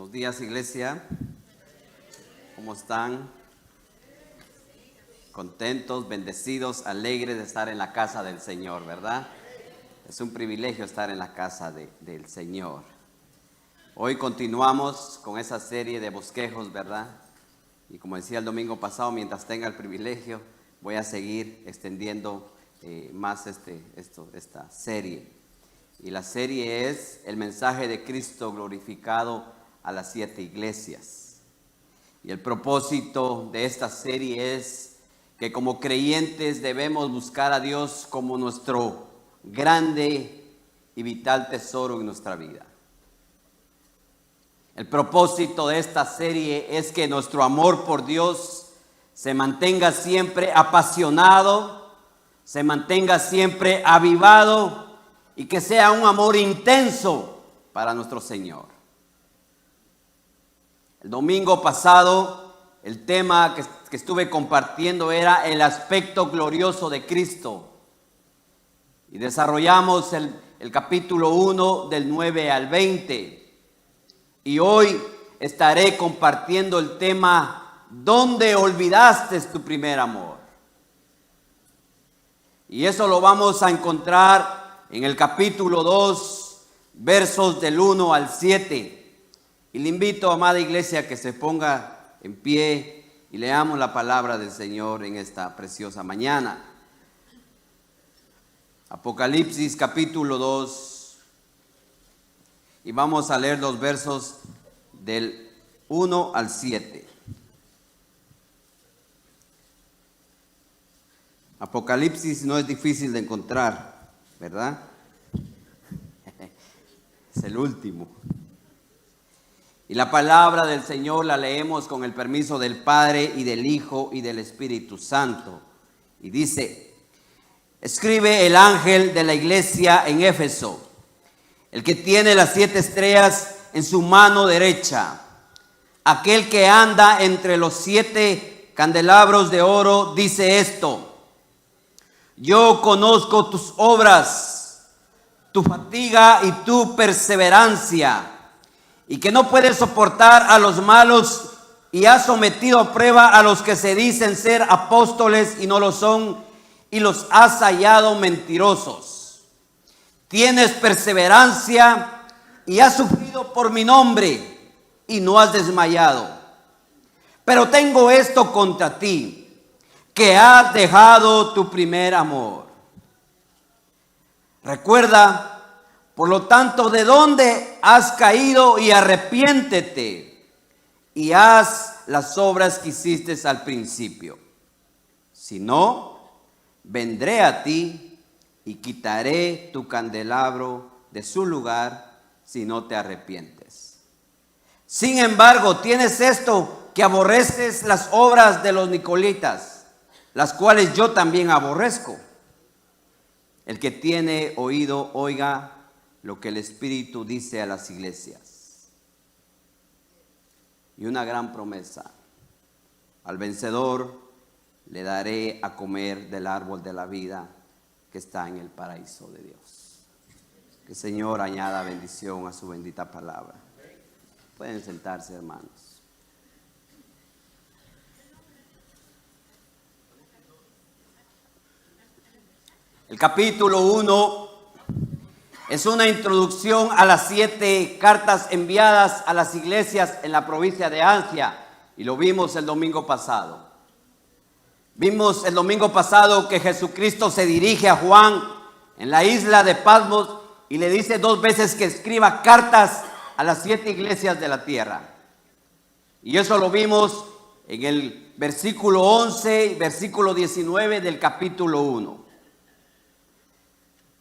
Buenos días, iglesia. ¿Cómo están? Contentos, bendecidos, alegres de estar en la casa del Señor, ¿verdad? Es un privilegio estar en la casa del Señor. Hoy continuamos con esa serie de bosquejos, ¿verdad? Y como decía el domingo pasado, mientras tenga el privilegio, voy a seguir extendiendo más esta serie. Y la serie es el mensaje de Cristo glorificado a las 7 iglesias. Y el propósito de esta serie es que como creyentes debemos buscar a Dios como nuestro grande y vital tesoro en nuestra vida. El propósito de esta serie es que nuestro amor por Dios se mantenga siempre apasionado, se mantenga siempre avivado y que sea un amor intenso para nuestro Señor. El domingo pasado, el tema que estuve compartiendo era el aspecto glorioso de Cristo. Y desarrollamos el capítulo 1 del 9 al 20. Y hoy estaré compartiendo el tema ¿dónde olvidaste tu primer amor? Y eso lo vamos a encontrar en el capítulo 2, versos del 1 al 7. Y le invito, amada iglesia, que se ponga en pie y leamos la palabra del Señor en esta preciosa mañana. Apocalipsis capítulo 2. Y vamos a leer los versos del 1 al 7. Apocalipsis no es difícil de encontrar, ¿verdad? Es el último. Y la palabra del Señor la leemos con el permiso del Padre y del Hijo y del Espíritu Santo. Y dice: escribe el ángel de la iglesia en Éfeso, el que tiene las 7 estrellas en su mano derecha, aquel que anda entre los 7 candelabros de oro, dice esto: yo conozco tus obras, tu fatiga y tu perseverancia, y que no puedes soportar a los malos, y has sometido a prueba a los que se dicen ser apóstoles y no lo son, y los has hallado mentirosos. Tienes perseverancia y has sufrido por mi nombre y no has desmayado. Pero tengo esto contra ti, que has dejado tu primer amor. Recuerda, por lo tanto, de dónde has caído y arrepiéntete y haz las obras que hiciste al principio. Si no, vendré a ti y quitaré tu candelabro de su lugar si no te arrepientes. Sin embargo, tienes esto, que aborreces las obras de los nicolaítas, las cuales yo también aborrezco. El que tiene oído, oiga lo que el Espíritu dice a las iglesias. Y una gran promesa: al vencedor le daré a comer del árbol de la vida que está en el paraíso de Dios. Que el Señor añada bendición a su bendita palabra. Pueden sentarse, hermanos. El capítulo 1 es una introducción a las 7 cartas enviadas a las iglesias en la provincia de Asia, y lo vimos el domingo pasado. Vimos el domingo pasado que Jesucristo se dirige a Juan en la isla de Patmos y le dice 2 veces que escriba cartas a las 7 iglesias de la tierra. Y eso lo vimos en el versículo 11 y versículo 19 del capítulo 1.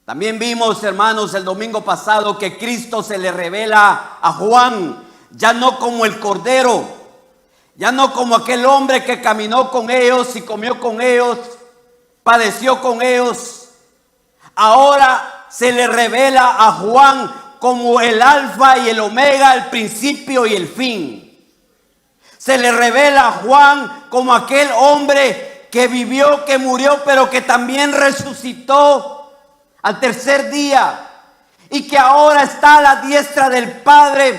También vimos, hermanos, el domingo pasado que Cristo se le revela a Juan, ya no como el Cordero, ya no como aquel hombre que caminó con ellos y comió con ellos, padeció con ellos. Ahora se le revela a Juan como el alfa y el omega, el principio y el fin. Se le revela a Juan como aquel hombre que vivió, que murió, pero que también resucitó al tercer día, y que ahora está a la diestra del Padre,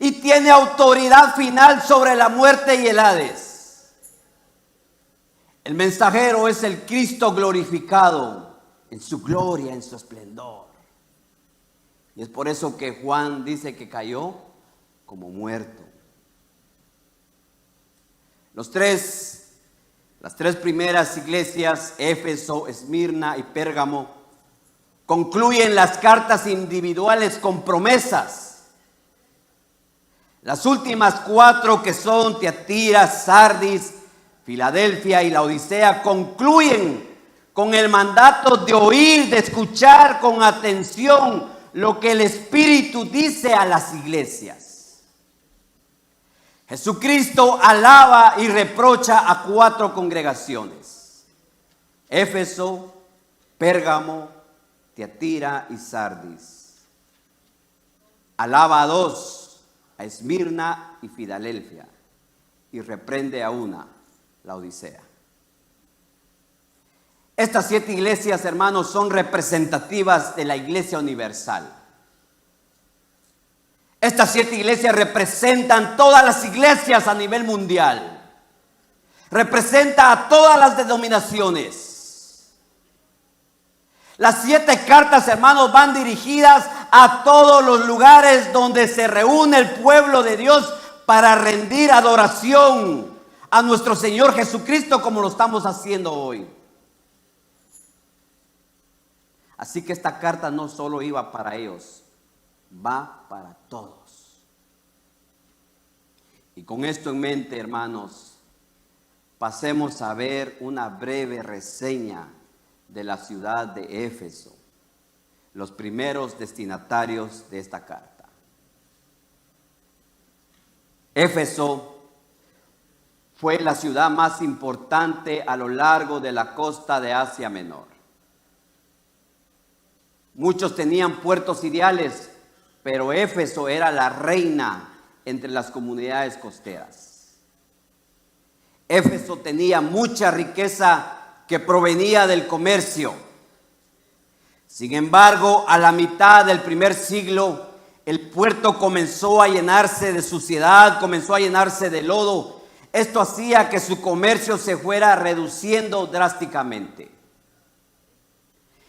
y tiene autoridad final sobre la muerte y el Hades. El mensajero es el Cristo glorificado en su gloria, en su esplendor. Y es por eso que Juan dice que cayó como muerto. Las tres primeras iglesias, Éfeso, Esmirna y Pérgamo, concluyen las cartas individuales con promesas. Las últimas 4, que son Tiatira, Sardis, Filadelfia y Laodicea, concluyen con el mandato de oír, de escuchar con atención lo que el Espíritu dice a las iglesias. Jesucristo alaba y reprocha a 4 congregaciones: Éfeso, Pérgamo, Tiatira y Sardis. Alaba a 2, a Esmirna y Filadelfia, y reprende a 1, Laodicea. Estas 7 iglesias, hermanos, son representativas de la iglesia universal. Estas 7 iglesias representan todas las iglesias a nivel mundial. Representa a todas las denominaciones. Las 7 cartas, hermanos, van dirigidas a todos los lugares donde se reúne el pueblo de Dios para rendir adoración a nuestro Señor Jesucristo, como lo estamos haciendo hoy. Así que esta carta no solo iba para ellos, va para todos. Y con esto en mente, hermanos, pasemos a ver una breve reseña de la ciudad de Éfeso, los primeros destinatarios de esta carta. Éfeso fue la ciudad más importante a lo largo de la costa de Asia Menor. Muchos tenían puertos ideales, pero Éfeso era la reina entre las comunidades costeras. Éfeso tenía mucha riqueza que provenía del comercio. Sin embargo, a la mitad del primer siglo, el puerto comenzó a llenarse de suciedad, comenzó a llenarse de lodo. Esto hacía que su comercio se fuera reduciendo drásticamente.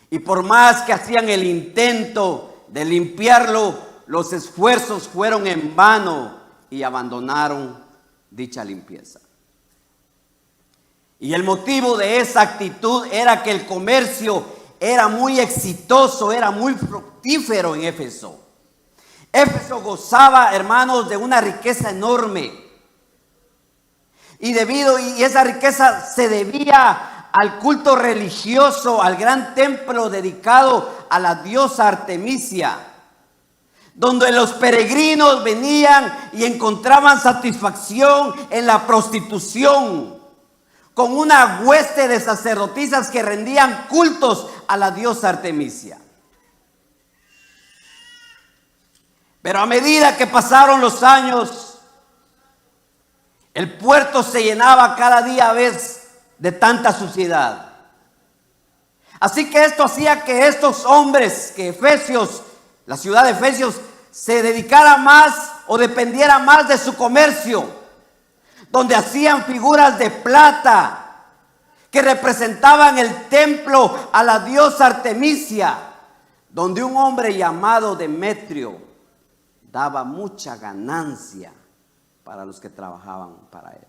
Y por más que hacían el intento de limpiarlo, los esfuerzos fueron en vano y abandonaron dicha limpieza. Y el motivo de esa actitud era que el comercio era muy exitoso, era muy fructífero en Éfeso. Éfeso gozaba, hermanos, de una riqueza enorme. Y esa riqueza se debía al culto religioso, al gran templo dedicado a la diosa Artemisia, donde los peregrinos venían y encontraban satisfacción en la prostitución, con una hueste de sacerdotisas que rendían cultos a la diosa Artemisia. Pero a medida que pasaron los años, el puerto se llenaba cada día más de tanta suciedad. Así que esto hacía que estos hombres, que Efesios, la ciudad de Efesios, se dedicara más o dependiera más de su comercio, donde hacían figuras de plata que representaban el templo a la diosa Artemisia, donde un hombre llamado Demetrio daba mucha ganancia para los que trabajaban para él.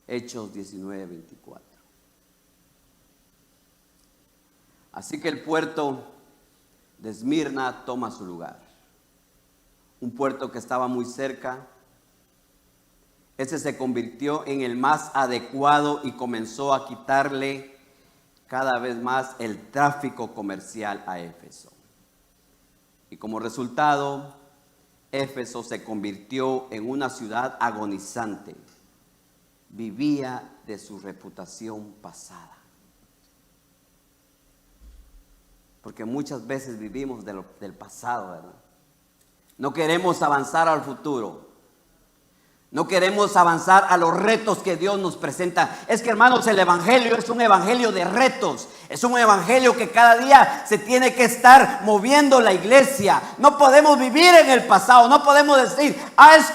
Hechos 19:24. Así que el puerto de Esmirna toma su lugar. Un puerto que estaba muy cerca. Ese se convirtió en el más adecuado y comenzó a quitarle cada vez más el tráfico comercial a Éfeso. Y como resultado, Éfeso se convirtió en una ciudad agonizante. Vivía de su reputación pasada. Porque muchas veces vivimos del pasado, ¿verdad? No queremos avanzar al futuro. No queremos avanzar a los retos que Dios nos presenta. Es que, hermanos, el evangelio es un evangelio de retos. Es un evangelio que cada día se tiene que estar moviendo la iglesia. No podemos vivir en el pasado. No podemos decir, es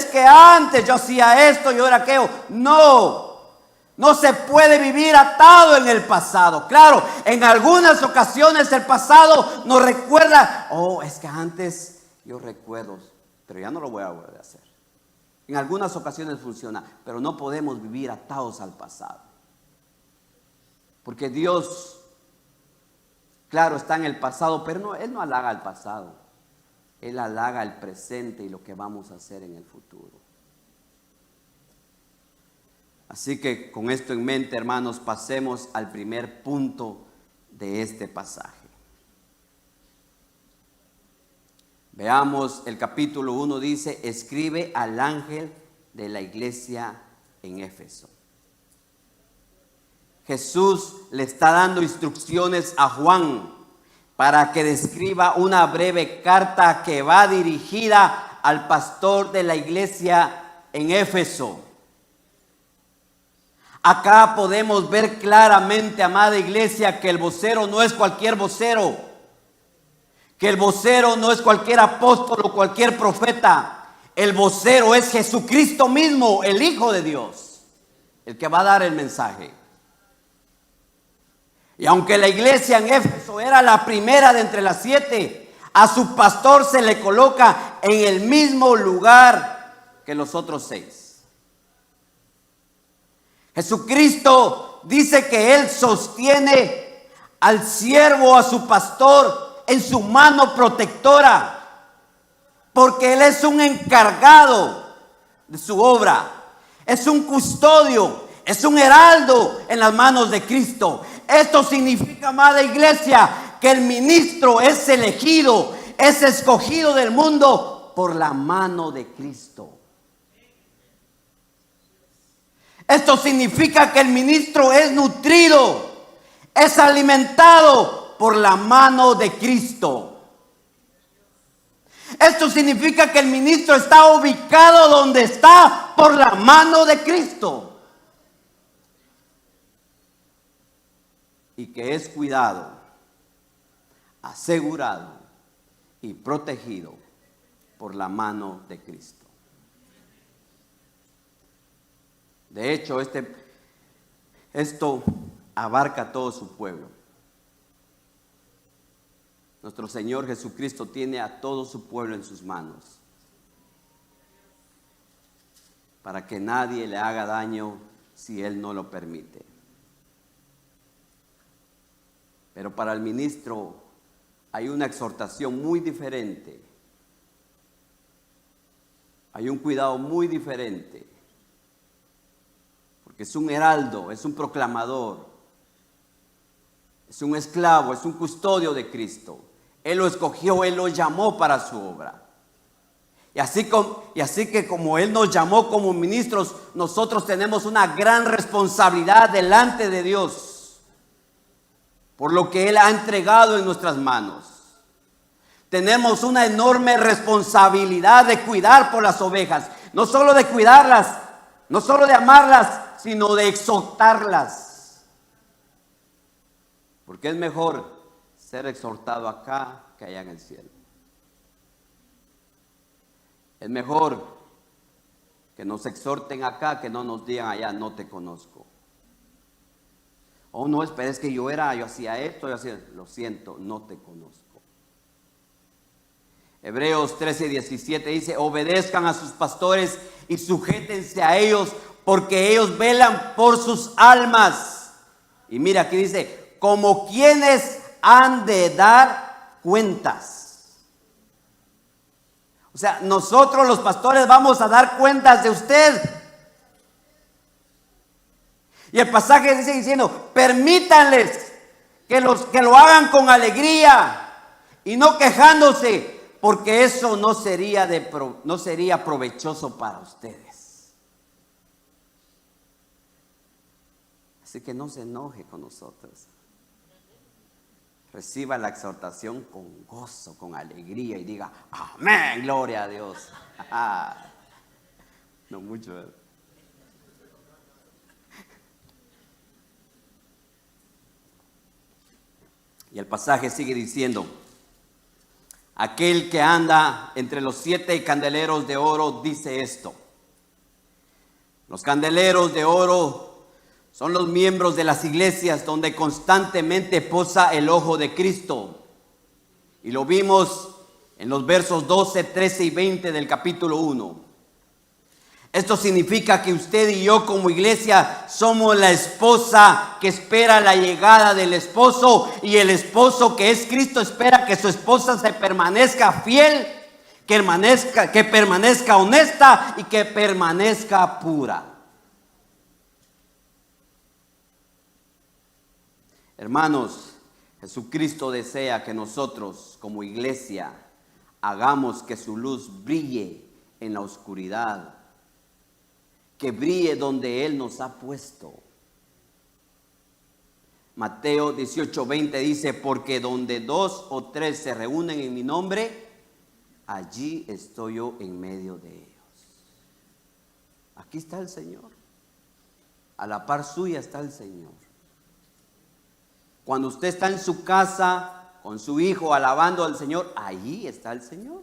que antes yo hacía esto y ahora aquello. No se puede vivir atado en el pasado. Claro, en algunas ocasiones el pasado nos recuerda, es que antes yo recuerdo, pero ya no lo voy a volver a hacer. En algunas ocasiones funciona, pero no podemos vivir atados al pasado. Porque Dios, claro, está en el pasado, pero Él no halaga el pasado. Él halaga el presente y lo que vamos a hacer en el futuro. Así que con esto en mente, hermanos, pasemos al primer punto de este pasaje. Veamos el capítulo 1, dice, escribe al ángel de la iglesia en Éfeso. Jesús le está dando instrucciones a Juan para que describa una breve carta que va dirigida al pastor de la iglesia en Éfeso. Acá podemos ver claramente, amada iglesia, que el vocero no es cualquier vocero. Que el vocero no es cualquier apóstol o cualquier profeta. El vocero es Jesucristo mismo, el Hijo de Dios, el que va a dar el mensaje. Y aunque la iglesia en Éfeso era la primera de entre las 7, a su pastor se le coloca en el mismo lugar que los otros 6. Jesucristo dice que Él sostiene al siervo, a su pastor, en su mano protectora, porque Él es un encargado de su obra, es un custodio, es un heraldo en las manos de Cristo. Esto significa, amada iglesia, que el ministro es elegido, es escogido del mundo por la mano de Cristo. Esto significa que el ministro es nutrido, es alimentado por la mano de Cristo. Esto significa que el ministro está ubicado donde está por la mano de Cristo. Y que es cuidado, asegurado y protegido por la mano de Cristo. De hecho, esto abarca a todo su pueblo. Nuestro Señor Jesucristo tiene a todo su pueblo en sus manos, para que nadie le haga daño si Él no lo permite. Pero para el ministro hay una exhortación muy diferente. Hay un cuidado muy diferente. Porque es un heraldo, es un proclamador, es un esclavo, es un custodio de Cristo. Él lo escogió, Él lo llamó para su obra. Y así que como Él nos llamó como ministros, nosotros tenemos una gran responsabilidad delante de Dios por lo que Él ha entregado en nuestras manos. Tenemos una enorme responsabilidad de cuidar por las ovejas, no solo de cuidarlas, no solo de amarlas, sino de exhortarlas. Porque es mejor ser exhortado acá que allá en el cielo. Es mejor que nos exhorten acá que no nos digan allá, no te conozco. Oh, no, espera, es que yo hacía esto, lo siento, no te conozco. Hebreos 13:17 dice, obedezcan a sus pastores y sujétense a ellos, porque ellos velan por sus almas. Y mira, aquí dice, como quienes han de dar cuentas. O sea, nosotros los pastores vamos a dar cuentas de usted. Y el pasaje dice diciendo, permítanles que lo hagan con alegría y no quejándose, porque eso no sería provechoso para ustedes. Así que no se enoje con nosotros. Reciba la exhortación con gozo, con alegría y diga, amén, gloria a Dios. No mucho, ¿verdad? Y el pasaje sigue diciendo: aquel que anda entre los 7 candeleros de oro dice esto. Los candeleros de oro son los miembros de las iglesias donde constantemente posa el ojo de Cristo. Y lo vimos en los versos 12, 13 y 20 del capítulo 1. Esto significa que usted y yo como iglesia somos la esposa que espera la llegada del esposo, y el esposo que es Cristo espera que su esposa se permanezca fiel, que permanezca honesta y que permanezca pura. Hermanos, Jesucristo desea que nosotros como iglesia hagamos que su luz brille en la oscuridad, que brille donde Él nos ha puesto. Mateo 18:20 dice: porque donde 2 o 3 se reúnen en mi nombre, allí estoy yo en medio de ellos. Aquí está el Señor. A la par suya está el Señor. Cuando usted está en su casa con su hijo alabando al Señor, allí está el Señor.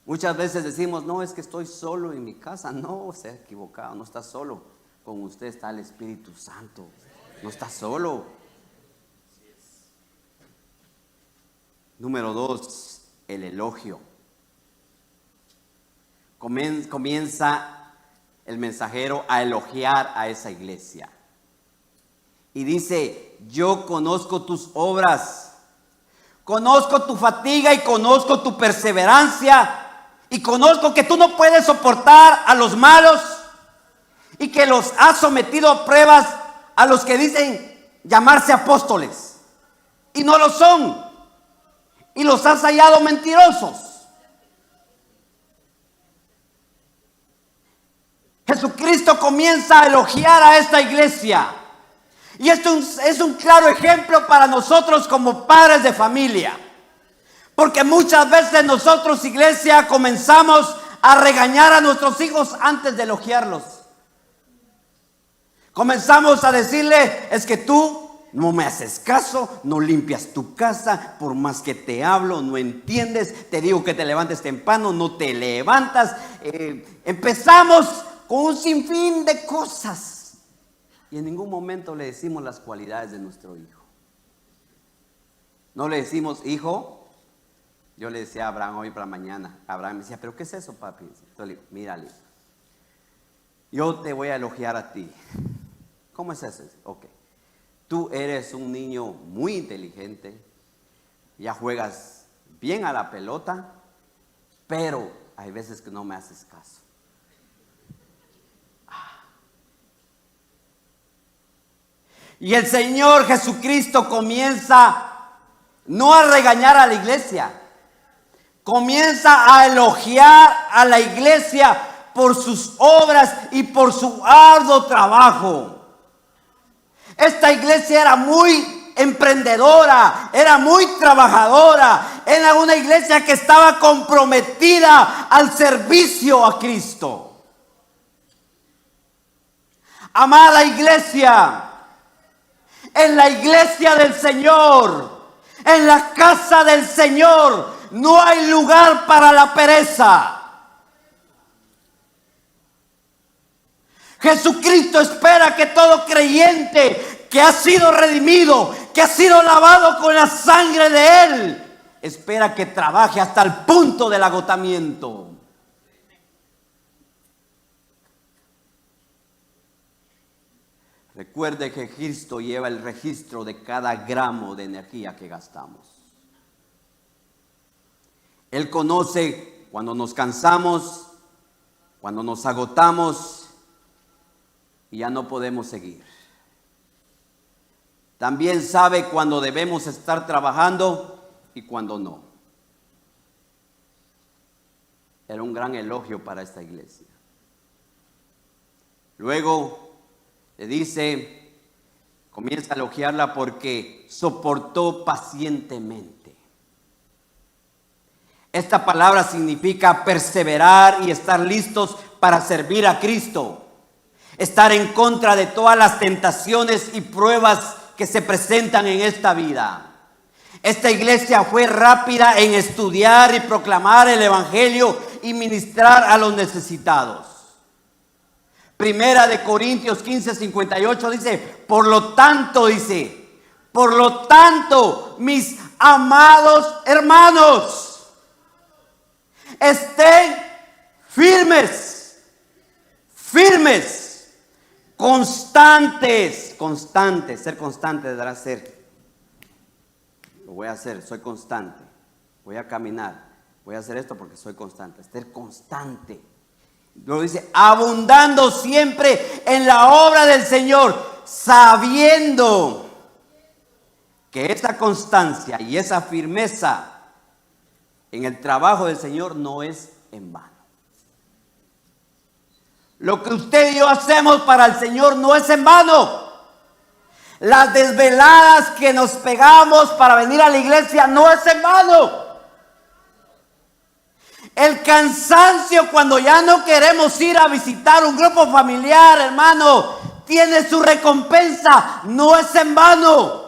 Muchas veces decimos: no, es que estoy solo en mi casa. No, se ha equivocado, no está solo. Con usted está el Espíritu Santo. No está solo. Número 2, el elogio. Comienza el mensajero a elogiar a esa iglesia. Y dice: yo conozco tus obras, conozco tu fatiga y conozco tu perseverancia. Y conozco que tú no puedes soportar a los malos y que los has sometido a pruebas a los que dicen llamarse apóstoles y no lo son, y los has hallado mentirosos. Jesucristo comienza a elogiar a esta iglesia, y esto es un claro ejemplo para nosotros como padres de familia. Porque muchas veces nosotros, iglesia, comenzamos a regañar a nuestros hijos antes de elogiarlos. Comenzamos a decirle: es que tú no me haces caso, no limpias tu casa, por más que te hablo, no entiendes, te digo que te levantes temprano, no te levantas. Empezamos con un sinfín de cosas y en ningún momento le decimos las cualidades de nuestro hijo. No le decimos: hijo. Yo le decía a Abraham hoy para mañana. Abraham me decía: ¿pero qué es eso, papi? Entonces le digo: mírale, yo te voy a elogiar a ti. ¿Cómo es eso? Ok. Tú eres un niño muy inteligente, ya juegas bien a la pelota, pero hay veces que no me haces caso. Y el Señor Jesucristo comienza no a regañar a la iglesia, comienza a elogiar a la iglesia por sus obras y por su arduo trabajo. Esta iglesia era muy emprendedora, era muy trabajadora, era una iglesia que estaba comprometida al servicio a Cristo. Amada iglesia, en la iglesia del Señor, en la casa del Señor, no hay lugar para la pereza. Jesucristo espera que todo creyente que ha sido redimido, que ha sido lavado con la sangre de Él, espera que trabaje hasta el punto del agotamiento. Recuerde que Cristo lleva el registro de cada gramo de energía que gastamos. Él conoce cuando nos cansamos, cuando nos agotamos y ya no podemos seguir. También sabe cuando debemos estar trabajando y cuando no. Era un gran elogio para esta iglesia. Luego le dice, comienza a elogiarla porque soportó pacientemente. Esta palabra significa perseverar y estar listos para servir a Cristo. Estar en contra de todas las tentaciones y pruebas que se presentan en esta vida. Esta iglesia fue rápida en estudiar y proclamar el evangelio y ministrar a los necesitados. Primera de Corintios 15:58 dice, por lo tanto, mis amados hermanos, estén firmes, constantes, ser constante deberá ser. Lo voy a hacer, soy constante, voy a caminar, voy a hacer esto porque soy constante, ser constante. Luego dice, abundando siempre en la obra del Señor, sabiendo que esa constancia y esa firmeza en el trabajo del Señor no es en vano. Lo que usted y yo hacemos para el Señor no es en vano. Las desveladas que nos pegamos para venir a la iglesia no es en vano. El cansancio cuando ya no queremos ir a visitar un grupo familiar, hermano, tiene su recompensa. No es en vano.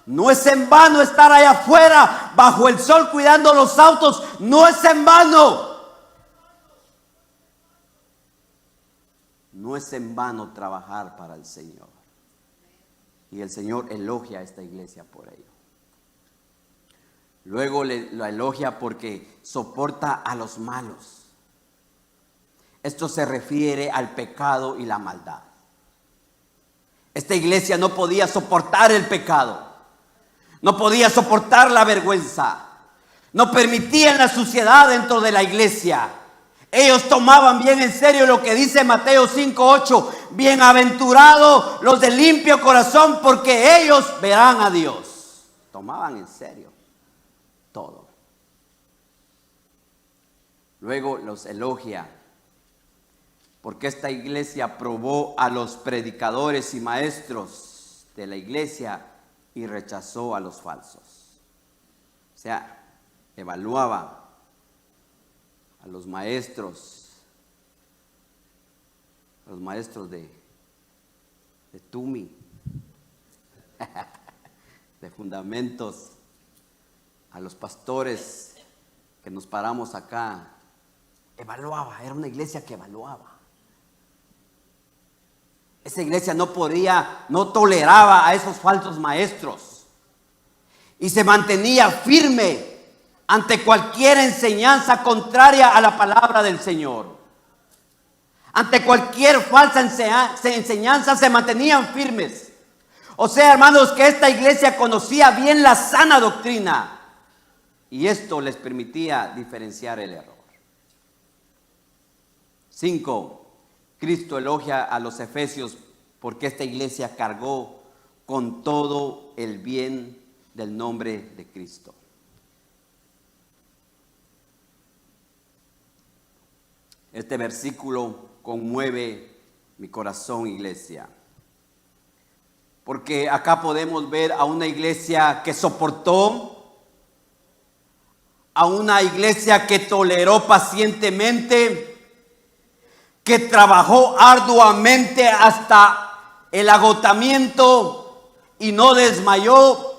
No es en vano estar allá afuera bajo el sol cuidando los autos. No es en vano. No es en vano trabajar para el Señor. Y el Señor elogia a esta iglesia por ello. Luego la elogia porque soporta a los malos. Esto se refiere al pecado y la maldad. Esta iglesia no podía soportar el pecado. No podía soportar la vergüenza. No permitían la suciedad dentro de la iglesia. Ellos tomaban bien en serio lo que dice Mateo 5:8. Bienaventurados los de limpio corazón, porque ellos verán a Dios. Tomaban en serio todo. Luego los elogia porque esta iglesia probó a los predicadores y maestros de la iglesia y rechazó a los falsos. O sea, evaluaba a los maestros de Tumi, de fundamentos, a los pastores que nos paramos acá. Evaluaba, era una iglesia que evaluaba. Esa iglesia no toleraba a esos falsos maestros y se mantenía firme ante cualquier enseñanza contraria a la palabra del Señor. Ante cualquier falsa enseñanza se mantenían firmes. O sea, hermanos, que esta iglesia conocía bien la sana doctrina y esto les permitía diferenciar el error. 5. Cristo elogia a los efesios porque esta iglesia cargó con todo el bien del nombre de Cristo. Este versículo conmueve mi corazón, iglesia. Porque acá podemos ver a una iglesia que soportó, a una iglesia que toleró pacientemente, que trabajó arduamente hasta el agotamiento y no desmayó.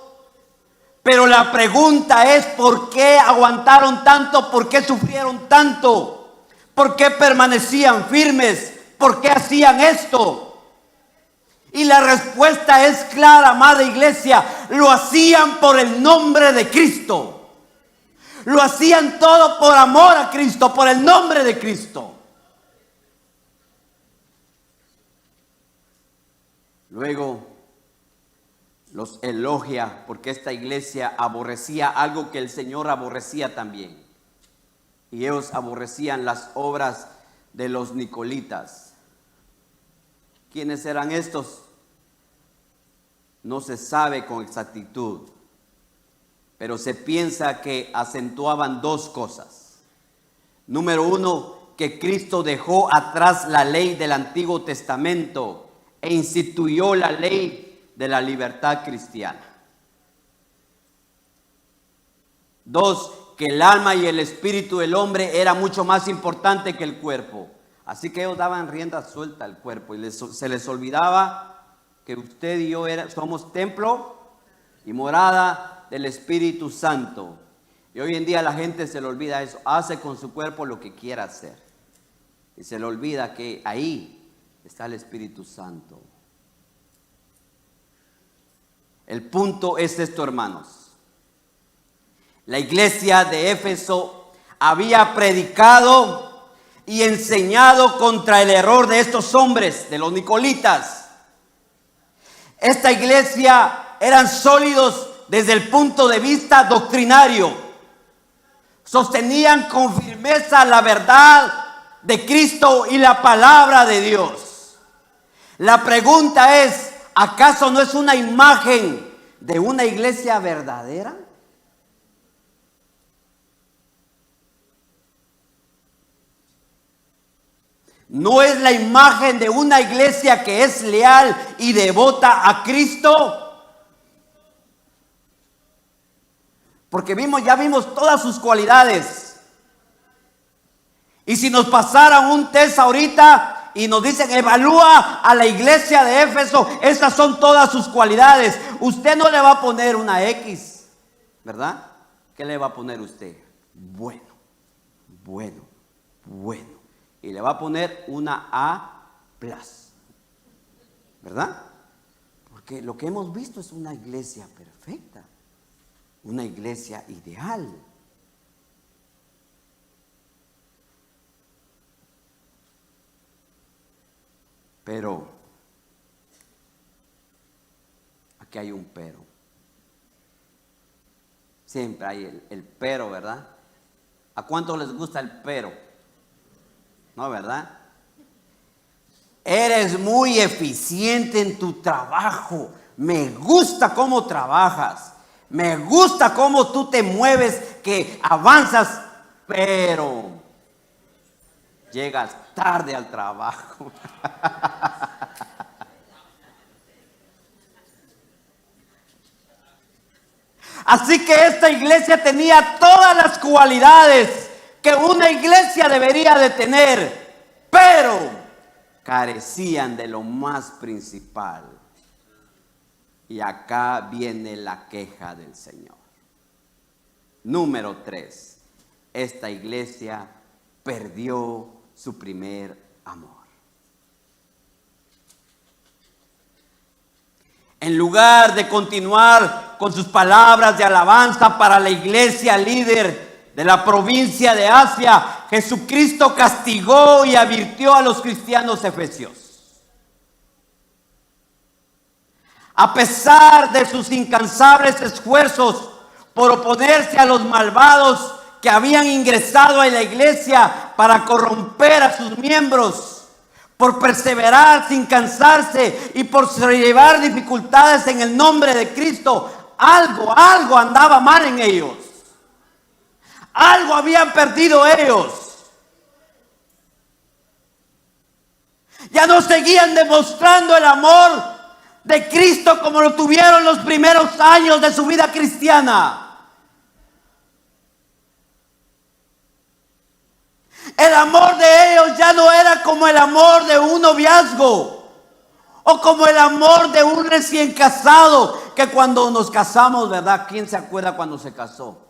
Pero la pregunta es, ¿por qué aguantaron tanto? ¿Por qué sufrieron tanto? ¿Por qué permanecían firmes? ¿Por qué hacían esto? Y la respuesta es clara, amada iglesia. Lo hacían por el nombre de Cristo. Lo hacían todo por amor a Cristo, por el nombre de Cristo. Luego los elogia porque esta iglesia aborrecía algo que el Señor aborrecía también. Y ellos aborrecían las obras de los nicolitas. ¿Quiénes eran estos? No se sabe con exactitud, pero se piensa que acentuaban dos cosas. Número uno, que Cristo dejó atrás la ley del Antiguo Testamento e instituyó la ley de la libertad cristiana. 2, que el alma y el espíritu del hombre era mucho más importante que el cuerpo. Así que ellos daban rienda suelta al cuerpo y se les olvidaba que usted y yo somos templo y morada del Espíritu Santo. Y hoy en día la gente se le olvida eso, hace con su cuerpo lo que quiera hacer. Y se le olvida que ahí está el Espíritu Santo. El punto es esto, hermanos. La iglesia de Éfeso había predicado y enseñado contra el error de estos hombres, de los nicolitas. Esta iglesia eran sólidos desde el punto de vista doctrinario. Sostenían con firmeza la verdad de Cristo y la palabra de Dios. La pregunta es, ¿acaso no es una imagen de una iglesia verdadera? ¿No es la imagen de una iglesia que es leal y devota a Cristo? Porque ya vimos todas sus cualidades. Y si nos pasaran un test ahorita y nos dicen, evalúa a la iglesia de Éfeso, esas son todas sus cualidades. Usted no le va a poner una X, ¿verdad? ¿Qué le va a poner usted? Bueno. Y le va a poner una A+, ¿verdad? Porque lo que hemos visto es una iglesia perfecta, una iglesia ideal. Pero, aquí hay un pero. Siempre hay el pero, ¿verdad? ¿A cuántos les gusta el pero? No, ¿verdad? Eres muy eficiente en tu trabajo. Me gusta cómo trabajas. Me gusta cómo tú te mueves, que avanzas, pero llegas tarde al trabajo. Así que esta iglesia tenía todas las cualidades que una iglesia debería de tener, pero carecían de lo más principal. Y acá viene la queja del Señor. Número 3. Esta iglesia perdió su primer amor. En lugar de continuar con sus palabras de alabanza para la iglesia líder de la provincia de Asia, Jesucristo castigó y advirtió a los cristianos efesios. A pesar de sus incansables esfuerzos por oponerse a los malvados que habían ingresado en la iglesia para corromper a sus miembros, por perseverar sin cansarse y por sobrellevar dificultades en el nombre de Cristo, algo andaba mal en ellos. Algo habían perdido ellos. Ya no seguían demostrando el amor de Cristo como lo tuvieron los primeros años de su vida cristiana. El amor de ellos ya no era como el amor de un noviazgo o como el amor de un recién casado, que cuando nos casamos, ¿verdad? ¿Quién se acuerda cuando se casó?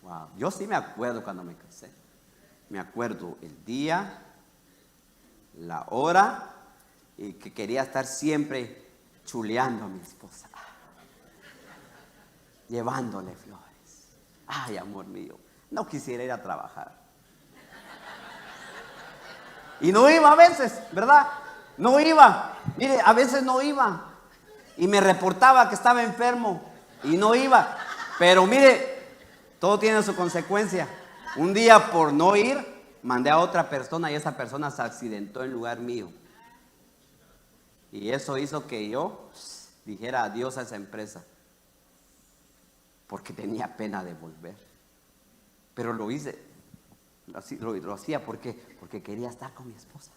Wow. Yo sí me acuerdo cuando me casé. Me acuerdo el día, la hora, y que quería estar siempre chuleando a mi esposa, llevándole flores. Ay, amor mío, no quisiera ir a trabajar. Y no iba a veces, ¿verdad? No iba. Mire, a veces no iba. Y me reportaba que estaba enfermo y no iba. Pero mire, todo tiene su consecuencia. Un día por no ir, mandé a otra persona y esa persona se accidentó en lugar mío. Y eso hizo que yo dijera adiós a esa empresa, porque tenía pena de volver. Pero lo hice, lo hacía porque quería estar con mi esposa.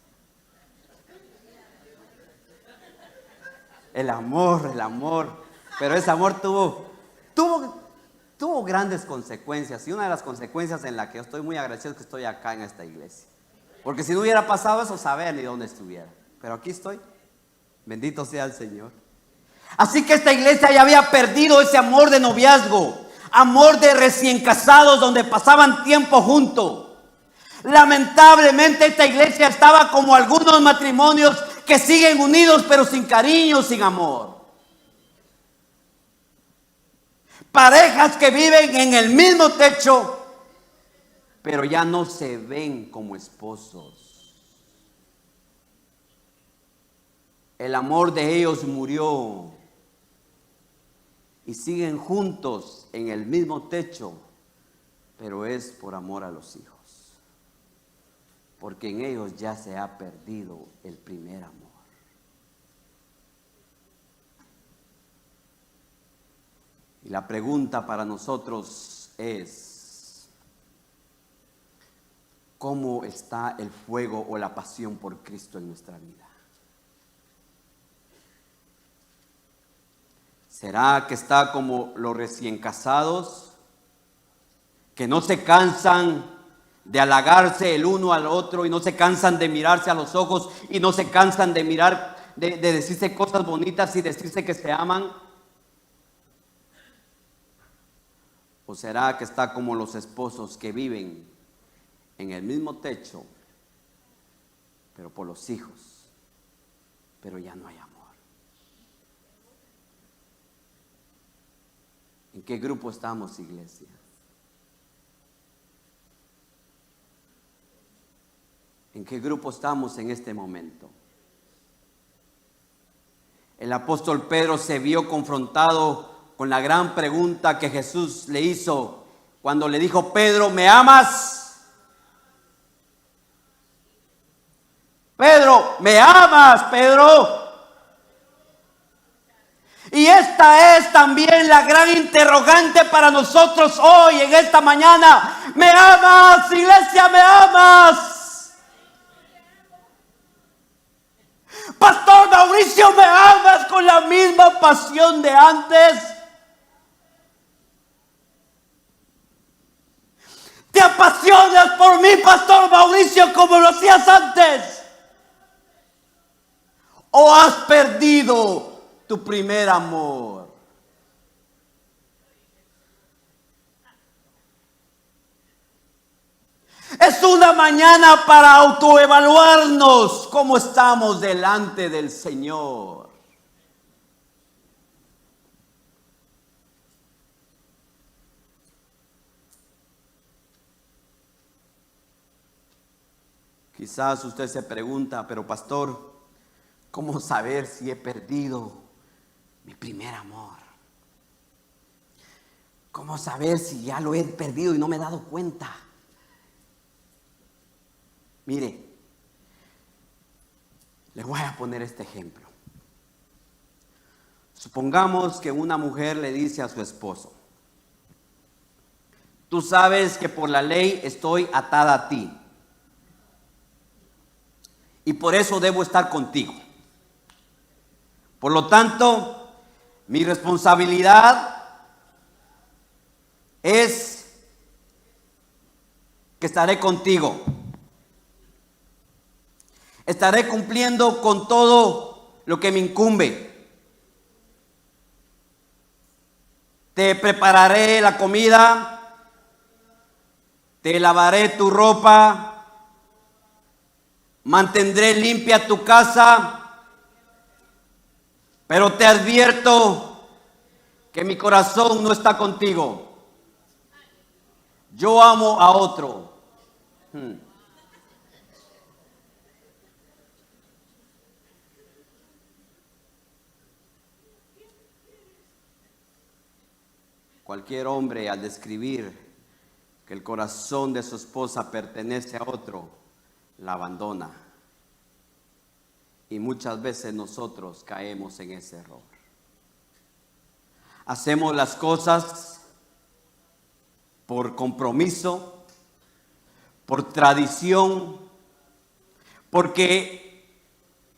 El amor. Pero ese amor tuvo grandes consecuencias. Y una de las consecuencias en la que yo estoy muy agradecido es que estoy acá en esta iglesia. Porque si no hubiera pasado eso, saber ni dónde estuviera. Pero aquí estoy. Bendito sea el Señor. Así que esta iglesia ya había perdido ese amor de noviazgo, amor de recién casados donde pasaban tiempo juntos. Lamentablemente esta iglesia estaba como algunos matrimonios que siguen unidos pero sin cariño, sin amor. Parejas que viven en el mismo techo pero ya no se ven como esposos. El amor de ellos murió y siguen juntos en el mismo techo, pero es por amor a los hijos, porque en ellos ya se ha perdido el primer amor. Y la pregunta para nosotros es: ¿cómo está el fuego o la pasión por Cristo en nuestra vida? ¿Será que está como los recién casados, que no se cansan de halagarse el uno al otro y no se cansan de mirarse a los ojos y no se cansan de mirar, de decirse cosas bonitas y decirse que se aman? ¿O será que está como los esposos que viven en el mismo techo, pero por los hijos, pero ya no hay amor? ¿En qué grupo estamos, iglesia? ¿En qué grupo estamos en este momento? El apóstol Pedro se vio confrontado con la gran pregunta que Jesús le hizo cuando le dijo: Pedro, ¿me amas? Pedro, ¿me amas, Pedro? Y esta es también la gran interrogante para nosotros hoy, en esta mañana. ¿Me amas, iglesia? ¿Me amas? Pastor Mauricio, ¿me amas con la misma pasión de antes? ¿Te apasionas por mí, Pastor Mauricio, como lo hacías antes? ¿O has perdido tu primer amor? Es una mañana para autoevaluarnos cómo estamos delante del Señor. Quizás usted se pregunta: pero pastor, ¿cómo saber si he perdido mi primer amor? ¿Cómo saber si ya lo he perdido y no me he dado cuenta? Mire, le voy a poner este ejemplo. Supongamos que una mujer le dice a su esposo: tú sabes que por la ley estoy atada a ti y por eso debo estar contigo. Por lo tanto, mi responsabilidad es que estaré contigo. Estaré cumpliendo con todo lo que me incumbe. Te prepararé la comida, te lavaré tu ropa, mantendré limpia tu casa. Pero te advierto que mi corazón no está contigo. Yo amo a otro. Cualquier hombre, al describir que el corazón de su esposa pertenece a otro, la abandona. Y muchas veces nosotros caemos en ese error. Hacemos las cosas por compromiso, por tradición, porque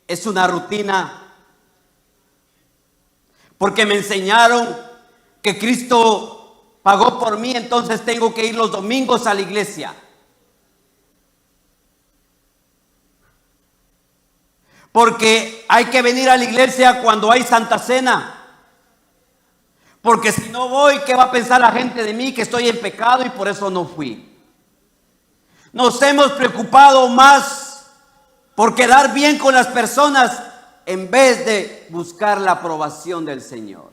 es una rutina, porque me enseñaron que Cristo pagó por mí, entonces tengo que ir los domingos a la iglesia. Porque hay que venir a la iglesia cuando hay Santa Cena. Porque si no voy, ¿qué va a pensar la gente de mí? Que estoy en pecado y por eso no fui. Nos hemos preocupado más por quedar bien con las personas en vez de buscar la aprobación del Señor.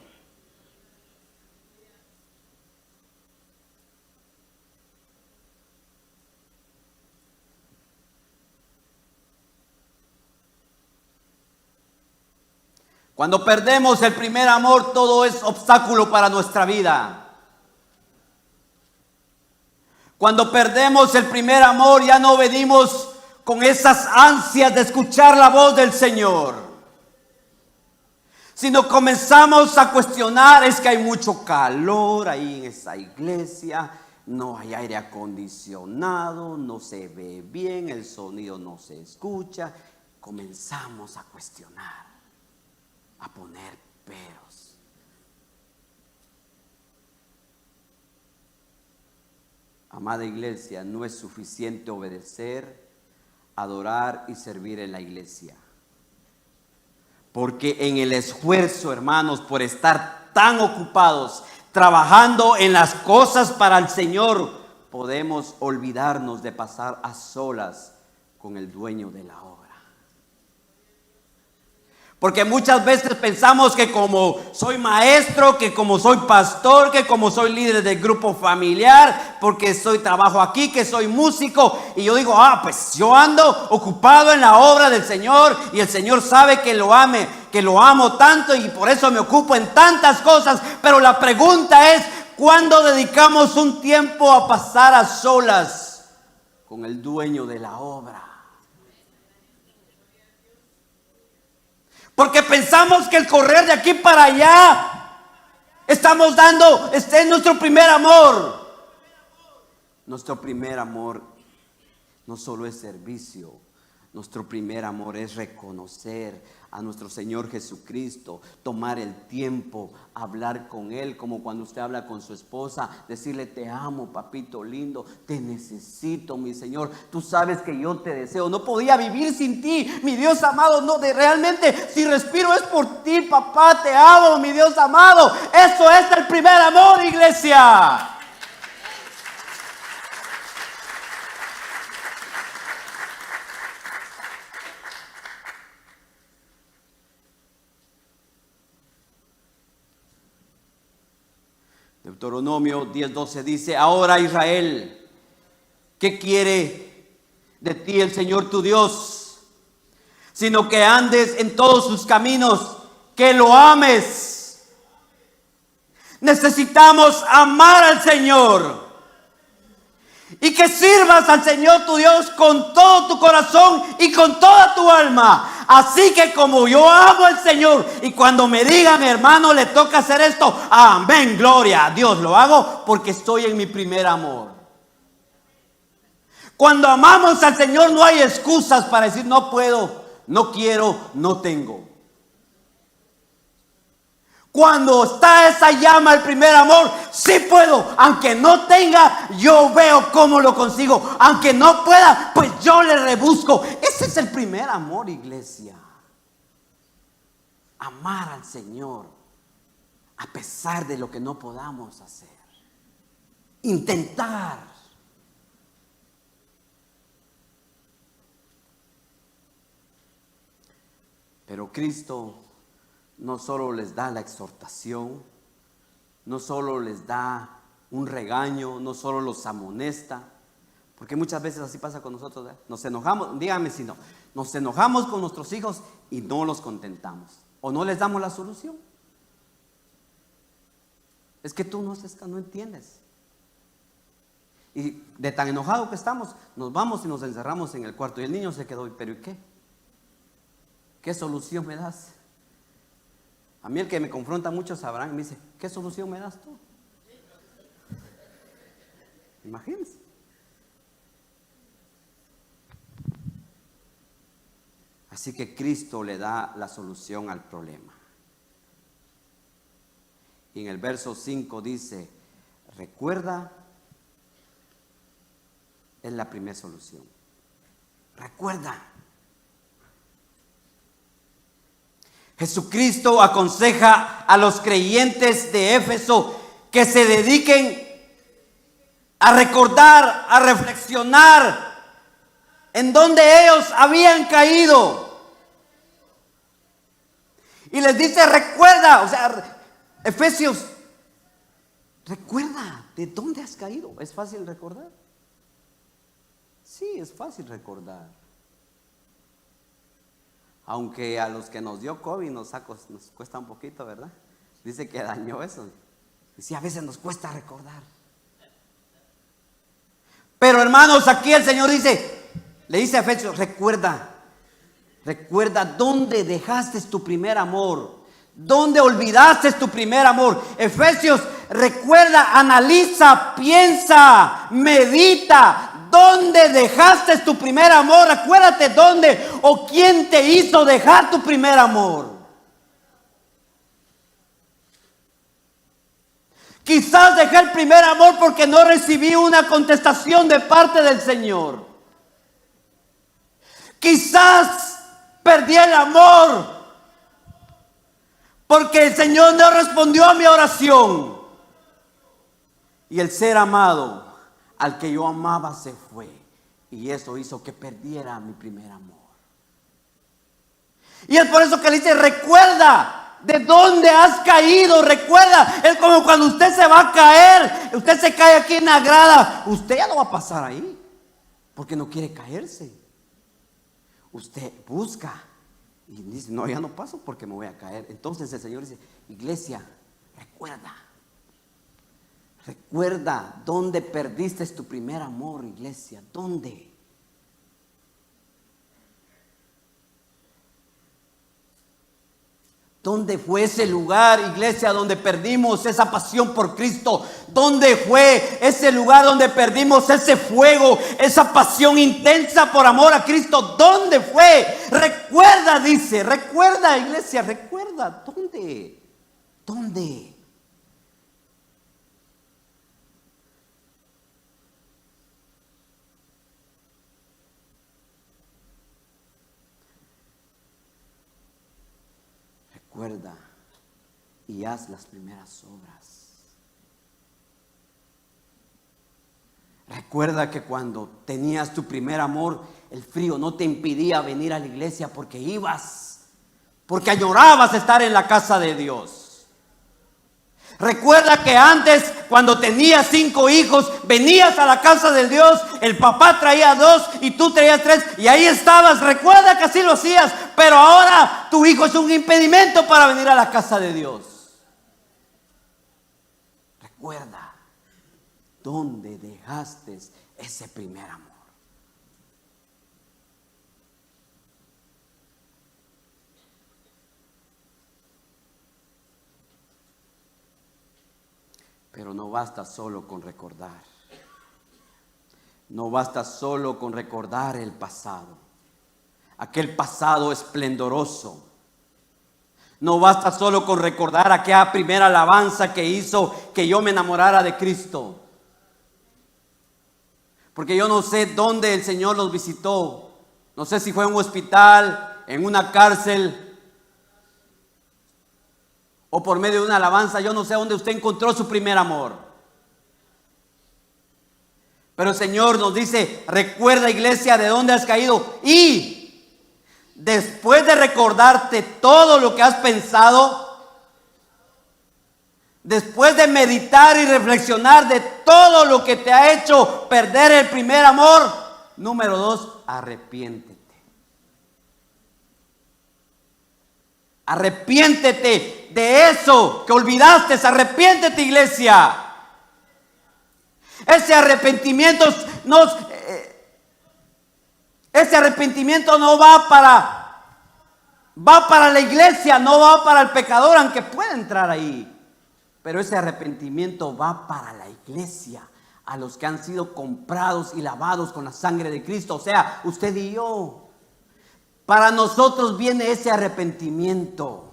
Cuando perdemos el primer amor, todo es obstáculo para nuestra vida. Cuando perdemos el primer amor, ya no venimos con esas ansias de escuchar la voz del Señor, sino comenzamos a cuestionar: es que hay mucho calor ahí en esa iglesia, no hay aire acondicionado, no se ve bien, el sonido no se escucha. Comenzamos a cuestionar, a poner peros. Amada iglesia, no es suficiente obedecer, adorar y servir en la iglesia. Porque en el esfuerzo, hermanos, por estar tan ocupados, trabajando en las cosas para el Señor, podemos olvidarnos de pasar a solas con el dueño de la obra. Porque muchas veces pensamos que como soy maestro, que como soy pastor, que como soy líder del grupo familiar, porque trabajo aquí, que soy músico, y yo digo: pues yo ando ocupado en la obra del Señor y el Señor sabe que lo amo tanto y por eso me ocupo en tantas cosas. Pero la pregunta es: ¿cuándo dedicamos un tiempo a pasar a solas con el dueño de la obra? Porque pensamos que el correr de aquí para allá estamos dando, este es nuestro primer amor. Nuestro primer amor no solo es servicio, nuestro primer amor es reconocer a nuestro Señor Jesucristo, tomar el tiempo, hablar con Él, como cuando usted habla con su esposa, decirle: te amo, papito lindo, te necesito, mi Señor, tú sabes que yo te deseo, no podía vivir sin ti, mi Dios amado, realmente si respiro es por ti, papá, te amo, mi Dios amado. Eso es el primer amor, iglesia. Deuteronomio 10:12 dice: ahora, Israel, ¿qué quiere de ti el Señor tu Dios? Sino que andes en todos sus caminos, que lo ames. Necesitamos amar al Señor y que sirvas al Señor tu Dios con todo tu corazón y con toda tu alma. Así que como yo amo al Señor, y cuando me digan: hermano, le toca hacer esto, amén, gloria a Dios, lo hago porque estoy en mi primer amor. Cuando amamos al Señor no hay excusas para decir: no puedo, no quiero, no tengo. Cuando está esa llama, el primer amor, sí puedo, aunque no tenga, yo veo cómo lo consigo, aunque no pueda, pues yo le rebusco. Ese es el primer amor, iglesia. Amar al Señor a pesar de lo que no podamos hacer. Intentar. Pero Cristo no solo les da la exhortación, no solo les da un regaño, no solo los amonesta, porque muchas veces así pasa con nosotros, ¿eh? Nos enojamos, dígame si no, nos enojamos con nuestros hijos y no los contentamos, o no les damos la solución. Es que tú no entiendes. Y de tan enojado que estamos, nos vamos y nos encerramos en el cuarto y el niño se quedó: ¿pero y qué? ¿Qué solución me das? A mí el que me confronta mucho es Abraham, me dice: ¿qué solución me das tú? Imagínense. Así que Cristo le da la solución al problema. Y en el verso 5 dice, recuerda, es la primera solución. Recuerda. Jesucristo aconseja a los creyentes de Éfeso que se dediquen a recordar, a reflexionar en donde ellos habían caído. Y les dice, recuerda, o sea, Efesios, recuerda de dónde has caído. ¿Es fácil recordar? Sí, es fácil recordar. Aunque a los que nos dio COVID nos cuesta un poquito, ¿verdad? Dice que dañó eso. Y sí, a veces nos cuesta recordar. Pero hermanos, aquí el Señor le dice a Efesios, recuerda dónde dejaste tu primer amor, dónde olvidaste tu primer amor. Efesios, recuerda, analiza, piensa, medita. ¿Dónde dejaste tu primer amor? Acuérdate dónde o quién te hizo dejar tu primer amor. Quizás dejé el primer amor porque no recibí una contestación de parte del Señor. Quizás perdí el amor porque el Señor no respondió a mi oración. Y el ser amado al que yo amaba se fue. Y eso hizo que perdiera mi primer amor. Y es por eso que le dice, recuerda de dónde has caído. Recuerda, es como cuando usted se va a caer. Usted se cae aquí en la grada. Usted ya no va a pasar ahí, porque no quiere caerse. Usted busca y dice, no, ya no paso porque me voy a caer. Entonces el Señor dice, iglesia, recuerda. Recuerda dónde perdiste tu primer amor, iglesia. ¿Dónde? ¿Dónde fue ese lugar, iglesia, donde perdimos esa pasión por Cristo? ¿Dónde fue ese lugar donde perdimos ese fuego, esa pasión intensa por amor a Cristo? ¿Dónde fue? Recuerda, dice, recuerda, iglesia, recuerda. ¿Dónde? ¿Dónde? Recuerda y haz las primeras obras. Recuerda que cuando tenías tu primer amor, el frío no te impedía venir a la iglesia porque ibas, porque añorabas estar en la casa de Dios. Recuerda que antes, cuando tenías 5 hijos, venías a la casa de Dios, el papá traía 2 y tú traías 3 y ahí estabas. Recuerda que así lo hacías, pero ahora tu hijo es un impedimento para venir a la casa de Dios. Recuerda dónde dejaste ese primer amor. Pero no basta solo con recordar. No basta solo con recordar el pasado. Aquel pasado esplendoroso. No basta solo con recordar aquella primera alabanza que hizo que yo me enamorara de Cristo. Porque yo no sé dónde el Señor los visitó. No sé si fue en un hospital, en una cárcel, o por medio de una alabanza. Yo no sé dónde usted encontró su primer amor. Pero el Señor nos dice, recuerda, iglesia, de dónde has caído. Y después de recordarte todo lo que has pensado, después de meditar y reflexionar de todo lo que te ha hecho perder el primer amor, número 2, arrepiéntete. Arrepiéntete de eso que olvidaste. Arrepiéntete, iglesia. Ese arrepentimiento no va para la iglesia, no va para el pecador, aunque pueda entrar ahí. Pero ese arrepentimiento va para la iglesia, a los que han sido comprados y lavados con la sangre de Cristo, o sea, usted y yo. Para nosotros viene ese arrepentimiento.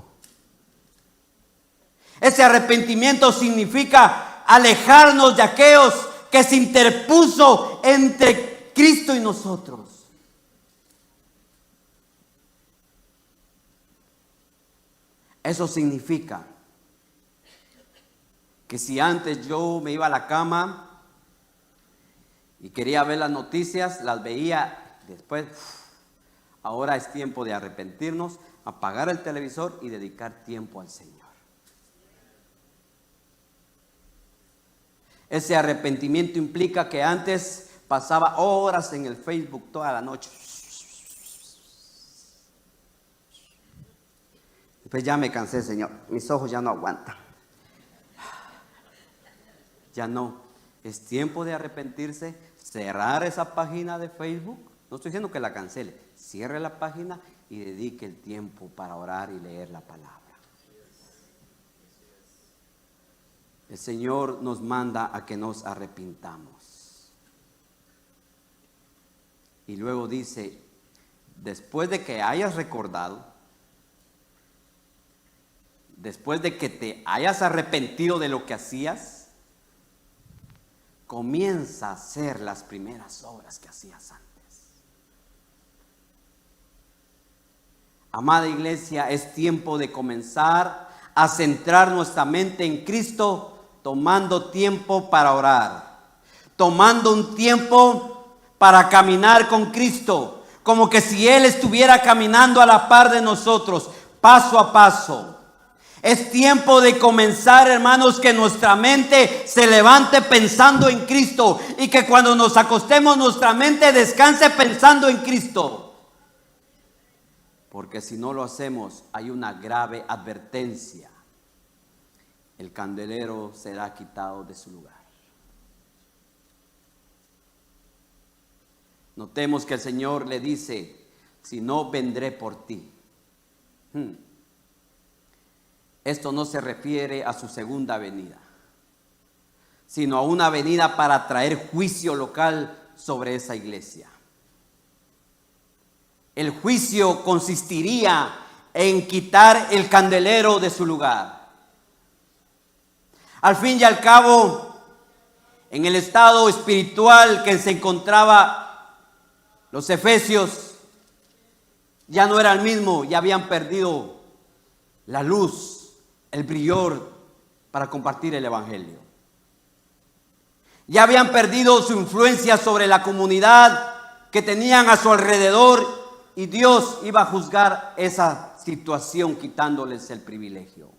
Ese arrepentimiento significa alejarnos de aquellos que se interpuso entre Cristo y nosotros. Eso significa que si antes yo me iba a la cama y quería ver las noticias, las veía después. Ahora es tiempo de arrepentirnos, apagar el televisor y dedicar tiempo al Señor. Ese arrepentimiento implica que antes pasaba horas en el Facebook toda la noche. Después ya me cansé, Señor. Mis ojos ya no aguantan. Ya no. Es tiempo de arrepentirse, cerrar esa página de Facebook. No estoy diciendo que la cancele. Cierre la página y dedique el tiempo para orar y leer la palabra. El Señor nos manda a que nos arrepintamos. Y luego dice, después de que hayas recordado, después de que te hayas arrepentido de lo que hacías, comienza a hacer las primeras obras que hacías antes. Amada iglesia, es tiempo de comenzar a centrar nuestra mente en Cristo, tomando tiempo para orar, tomando un tiempo para caminar con Cristo, como que si Él estuviera caminando a la par de nosotros, paso a paso. Es tiempo de comenzar, hermanos, que nuestra mente se levante pensando en Cristo y que cuando nos acostemos nuestra mente descanse pensando en Cristo. Porque si no lo hacemos, hay una grave advertencia. El candelero será quitado de su lugar. Notemos que el Señor le dice, si no, vendré por ti. Esto no se refiere a su segunda venida, sino a una venida para traer juicio local sobre esa iglesia. El juicio consistiría en quitar el candelero de su lugar. Al fin y al cabo, en el estado espiritual que se encontraba los efesios, ya no era el mismo, ya habían perdido la luz, el brillo para compartir el evangelio. Ya habían perdido su influencia sobre la comunidad que tenían a su alrededor y Dios iba a juzgar esa situación quitándoles el privilegio.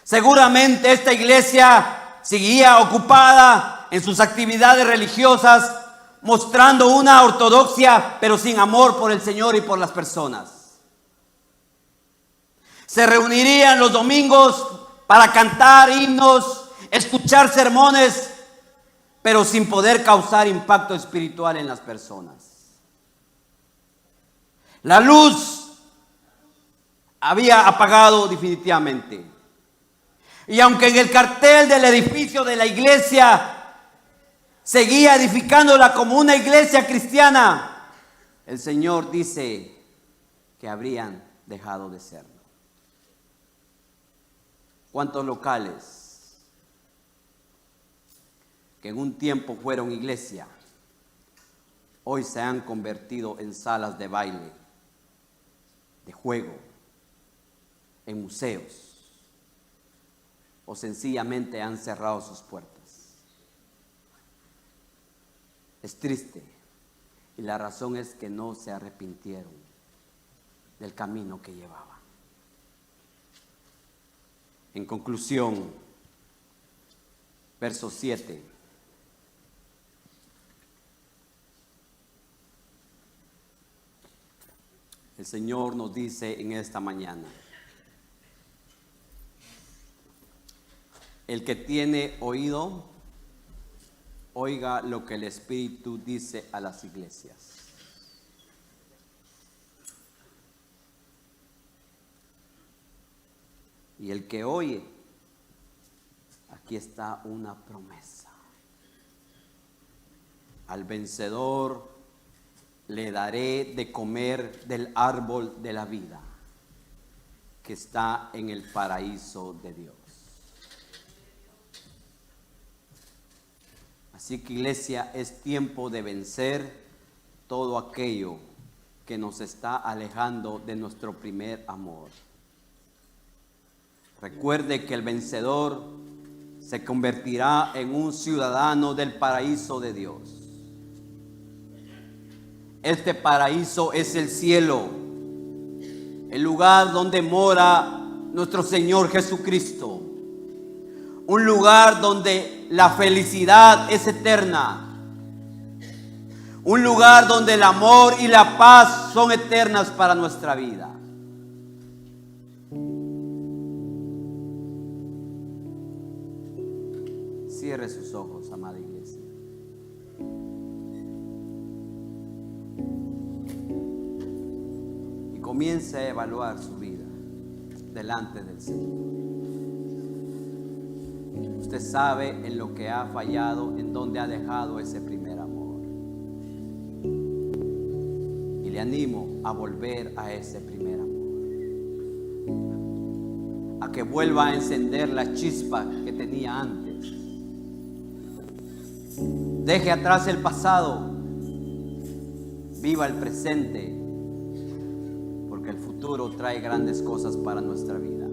Seguramente esta iglesia seguía ocupada en sus actividades religiosas, mostrando una ortodoxia, pero sin amor por el Señor y por las personas. Se reunirían los domingos para cantar himnos, escuchar sermones, pero sin poder causar impacto espiritual en las personas. La luz había apagado definitivamente. Y aunque en el cartel del edificio de la iglesia seguía edificándola como una iglesia cristiana, el Señor dice que habrían dejado de serlo. ¿Cuántos locales que en un tiempo fueron iglesia, hoy se han convertido en salas de baile, de juego, en museos, o sencillamente han cerrado sus puertas? Es triste, y la razón es que no se arrepintieron del camino que llevaban. En conclusión, verso 7. El Señor nos dice en esta mañana: el que tiene oído, oiga lo que el Espíritu dice a las iglesias. Y el que oye, aquí está una promesa. Al vencedor le daré de comer del árbol de la vida, que está en el paraíso de Dios. Así que, iglesia, es tiempo de vencer todo aquello que nos está alejando de nuestro primer amor. Recuerde que el vencedor se convertirá en un ciudadano del paraíso de Dios. Este paraíso es el cielo, el lugar donde mora nuestro Señor Jesucristo. Un lugar donde la felicidad es eterna. Un lugar donde el amor y la paz son eternas para nuestra vida. Cierre sus ojos, amada iglesia. Y comience a evaluar su vida delante del Señor. Usted sabe en lo que ha fallado, en donde ha dejado ese primer amor. Y le animo a volver a ese primer amor. A que vuelva a encender la chispa que tenía antes. Deje atrás el pasado. Viva el presente. Porque el futuro trae grandes cosas para nuestra vida.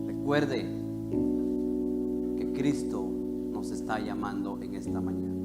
Recuerde que Cristo nos está llamando en esta mañana.